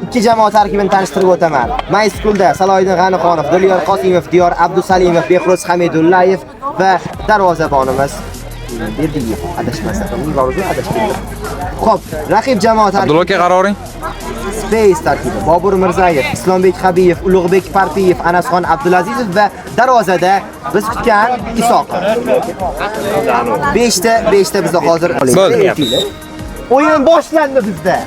ikki jamoa tarkibini tanishtirib o'taman. Mayskulda Salohiddin G'anixonov, Dilyor Qosimov, Diyor Abdusalimov, Behruz Hamidullayev va darvozabonimiz Berdiyev. Adashmasam, uning boriga adashdim. Xo'p, raqib jamoa tarkibi. Abdulla aka qaroring. Space tarkibi: Bobur Mirzayev, Islombek Habiyev, Ulug'bek Partiyev, Anasxon Abdulazizov va darvozada biz kutgan Isoqov. 5ta bizda hozir o'yin boshlandi bizda.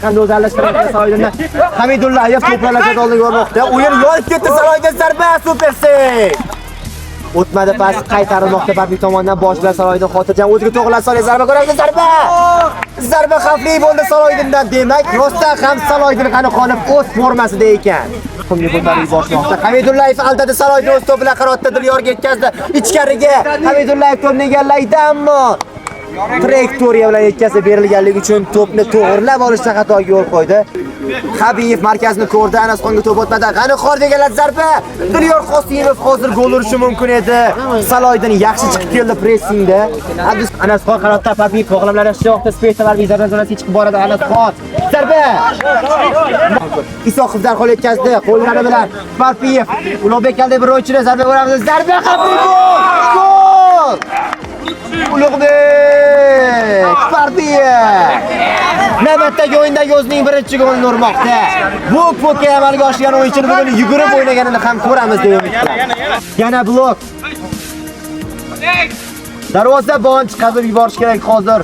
Qanday o'zlashtiradi Salohiddindan. Hamidullayev to'plarga oldiga bormoqda. O'yin yorib ketdi, Salohiddin zarba, supersek. O'tmadi pas qaytarilmoqda Barbik tomonidan boshlar Salohiddin xotirjam o'ziga to'g'riladi, Salohiddin zarba ko'radi, zarba. Zarba xavfli bo'ldi Salohiddindan. Demak, rostdan ham Salohiddin G'anixonov o'z formasida ekan. Qumni ko'tarib boshmoqda. Hamidullayev aldadi, Salohiddin o'z to'pi bilan qanotda Dilyorga yetkazdi. Ichkariga Hamidullayev to'pni egallaydi, ammo trayektoriya bilan yetkazib berilganligi uchun to'pni to'g'rilab olishda xatoga yo'l qo'ydi. Habiyev markazni ko'rdi, Anasxonga to'p o'tmadi. G'anixon egaladi zarba. Dilyor Qosimov hozir gol urishi mumkin edi. Salohiddin yaxshi chiqib keldi pressingda. Anasxon qanotda Habiyev qo'g'lamlar yoqda space va zarba zonasiga chiqib boradi. Anasxon zarba. Isoqov darhol yetkazdi. Qo'llari bilan Partiyev Ulug'bek kalda bir o'yinchini zarba beradi. Zarba xavfli gol. Ulug'bek Partiyev navbatdagi o'yindagi o'zining birinchi golini urmoqda. Bu poke amalga oshgan o'yinchini bugun yugurib o'ynaganini ham ko'ramiz deb umid qilaman. Yana blok. Darvozabon chiqarib yuborish kerak hozir.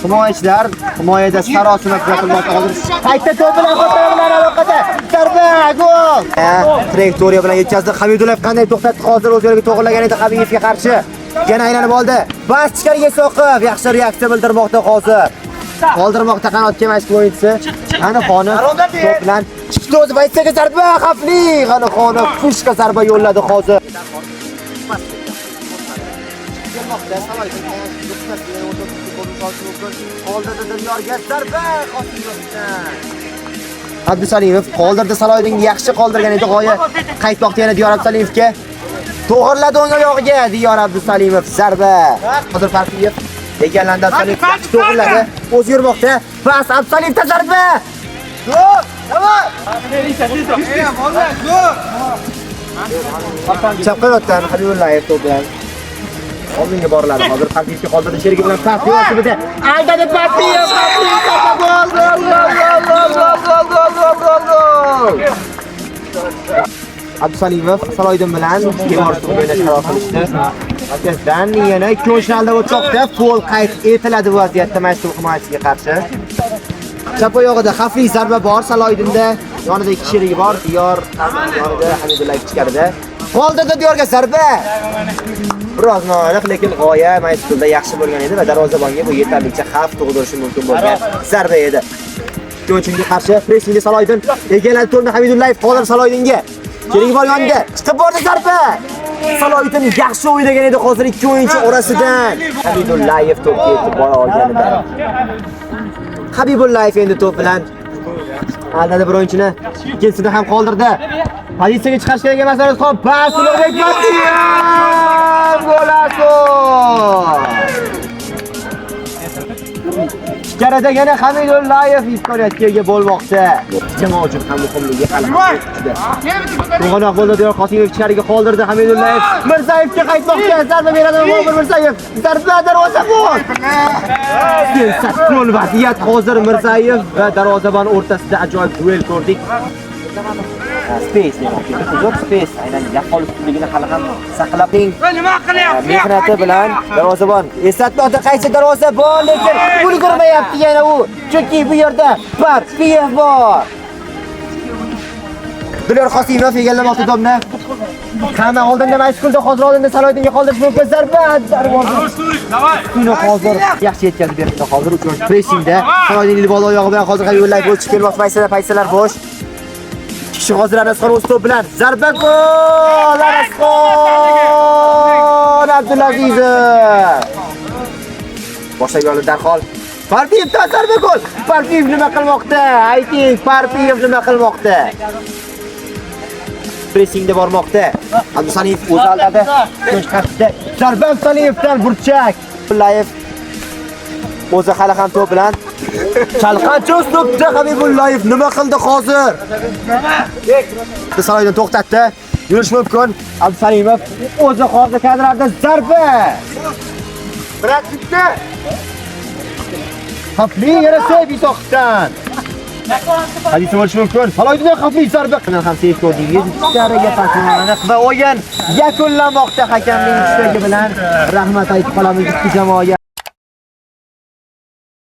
Himoyachilar himoyada sarosima kuzatilmoqda hozir. Qayta to'p bilan qo'tarilgan aloqada. Zarba, gol. Trayektoriya bilan yetkazdi. Hamidullayev qanday to'xtatdi hozir o'z yo'liga to'g'rilagan edi Habibga qarshi. Yana aylanib oldi. Bas ichkariga so'qib, yaxshi reaksiya bildirmoqda hozir. Qoldirmoqda qanotga mashg'ul o'yinchisi. G'anixonov to'p bilan chiqdi o'zi baytsaga zarba xavfli. G'anixonov pushka zarba yo'lladi hozir. Kelmoqda Salohiddin qoldirdi Dilyorga zarba Qosimovdan. Abdusalimov qoldirdi Salohiddinga yaxshi qoldirgan edi g'oya. Qaytmoqda yana Diyor Abdusalimovga. To'g'riladi o'ng oyog'iga Diyor Abdusalimov zarba. Hozir Partiyev egallandi, Abdusalimov yaxshi to'g'riladi. O'zi yurmoqda. Pas Abdusalimov zarba. Gol! Davay! Chap qanotdan Habibullayev to'p bilan oldinga boriladi. Hozir Partiyevga qoldirdi sherigi bilan Partiyev o'sibida. Aldadi Partiyev. Gol! Abdusalimov Salohiddin bilan Bevorishni o'ynashga qaror qilishdi. Markazdan yana ikki o'yinchilarda o'choqda foul qayd etiladi vaziyatda Maystul himoyachisiga qarshi. Chap oyog'ida xavfli zarba bor Salohiddinda. Yonida ikki sherigi bor. Diyor yonida Hamidullayev ichkarida. Qoldirdi Diyorga zarba. Biroz noaniq, lekin g'oya Maystulda yaxshi bo'lgan edi va darvozabonga bu yetarlicha xavf tug'dirishi mumkin bo'lgan zarba edi. O'yinchiga qarshi pressingda Salohiddin egalladi to'pni Hamidullayev qoldirdi Salohiddinga. Sherigi bor yonida. Chiqib bordi zarba. Salohiddin yaxshi o'ynagan edi hozir ikki o'yinchi orasidan. Hamidullayev to'pga yetib bora olganida. Habibullayev endi to'p bilan aldadi bir o'yinchini. Ikkinchisini ham qoldirdi. Pozitsiyaga chiqish kerak emas, Anasxon pas Ulug'bek Partiyev. Golazo! Ichkarida yana Hamidullayev imkoniyatga ega bo'lmoqda. Jamoa uchun ham muhimligi hali ham juda. To'g'anoq bo'ldi, Diyor Qosimov ichkariga qoldirdi Hamidullayev. Mirzayevga qaytmoqda, zarba beradi Bobur Mirzayev. Zarba darvozabon. Sensatsion vaziyat hozir Mirzayev va darvozabon o'rtasida ajoyib duel ko'rdik. Space demoqchi. Uzoq space aynan yaqqol ustunligini hali ham saqlab mehnati bilan darvozabon eslatmoqda qaysi darvozabon, lekin ulgurmayapti yana u. Chunki bu yerda Partiyev bor. Dilyor Qosimov egallamoqda to'pni. Qana oldinda Mayskulda, hozir oldinda Salohiddinga qoldirish mumkin. Zarba darvoza. Uni hozir yaxshi yetkazib berdi hozir uchinchi pressingda. Salohiddinning bola oyog'i bilan hozir Habibullayev o'tib kelmoqda, paysalar bo'sh. Kishi hozir Anasxon o'z to'p bilan zarba gol! Anasxon Abdulazizov. Boshqa yo'li darhol. Partiyev zarba gol. Partiyev nima qilmoqda? Ayting, Partiyev nima qilmoqda? Pressingda bormoqda. Abdusalimov o'zi aldadi. Ko'ch qarshisida zarba Abdusalimovdan burchak. Abdullayev o'zi hali ham to'p bilan Chalqancha uslubda Habibullayev nima qildi hozir? Saroydan to'xtatdi. Yurish mumkin. Abdusalimov o'zi hozir kadrlarda zarba. Biratlikda. Xavfli yarasa Bisoqdan. Hadisi bo'lishi mumkin. Saroydan xavfli zarba. Ham seyf ko'rdingiz. Ichkariga paslanadi va o'yin yakunlanmoqda hakamning ishligi bilan. Rahmat aytib qolamiz ikki jamoaga.